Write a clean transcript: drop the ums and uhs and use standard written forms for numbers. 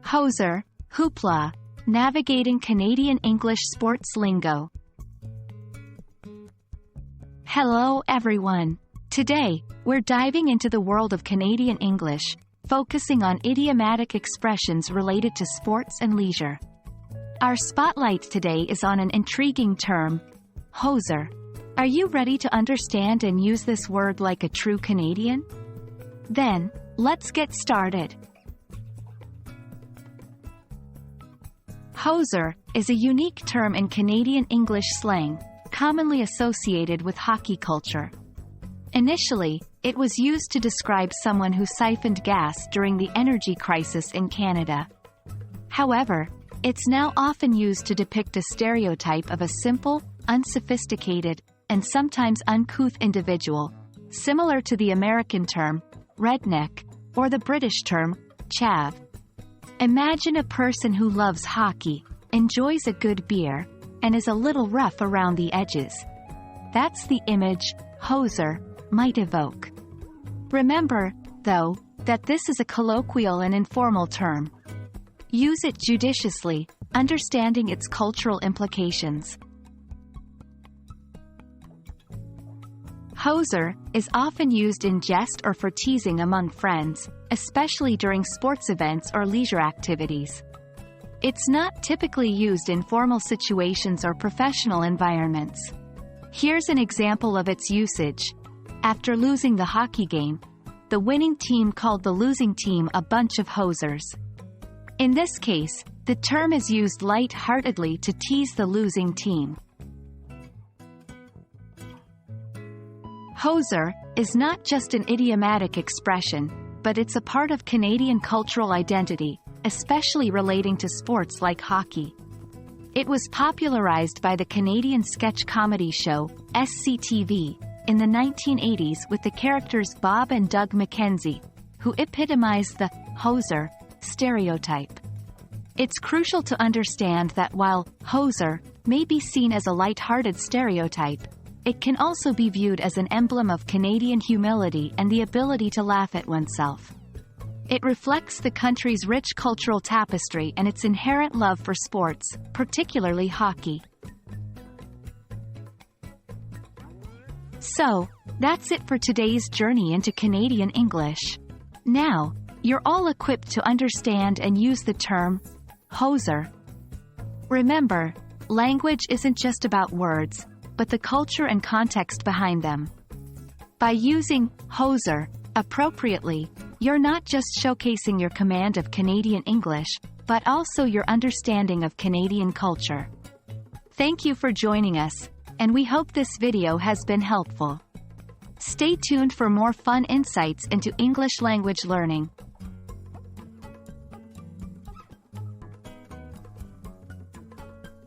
Hoser, Hoopla, navigating Canadian English Sports Lingo. Hello everyone. Today, we're diving into the world of Canadian English, focusing on idiomatic expressions related to sports and leisure. Our spotlight today is on an intriguing term, hoser. Are you ready to understand and use this word like a true Canadian? Then, let's get started. Hoser is a unique term in Canadian English slang, commonly associated with hockey culture. Initially, it was used to describe someone who siphoned gas during the energy crisis in Canada. However, it's now often used to depict a stereotype of a simple, unsophisticated, and sometimes uncouth individual, similar to the American term, redneck, or the British term, chav. Imagine a person who loves hockey, enjoys a good beer, and is a little rough around the edges. That's the image hoser might evoke. Remember, though, that this is a colloquial and informal term. Use it judiciously, understanding its cultural implications. Hoser is often used in jest or for teasing among friends, especially during sports events or leisure activities. It's not typically used in formal situations or professional environments. Here's an example of its usage. After losing the hockey game, the winning team called the losing team a bunch of hosers. In this case, the term is used light-heartedly to tease the losing team. Hoser is not just an idiomatic expression, but it's a part of Canadian cultural identity, especially relating to sports like hockey. It was popularized by the Canadian sketch comedy show, SCTV, in the 1980s with the characters Bob and Doug McKenzie, who epitomized the hoser stereotype. It's crucial to understand that while hoser may be seen as a light-hearted stereotype, it can also be viewed as an emblem of Canadian humility and the ability to laugh at oneself. It reflects the country's rich cultural tapestry and its inherent love for sports, particularly hockey. So, that's it for today's journey into Canadian English. Now, you're all equipped to understand and use the term hoser. Remember, language isn't just about words, but the culture and context behind them. By using hoser appropriately, you're not just showcasing your command of Canadian English, but also your understanding of Canadian culture. Thank you for joining us, and we hope this video has been helpful. Stay tuned for more fun insights into English language learning.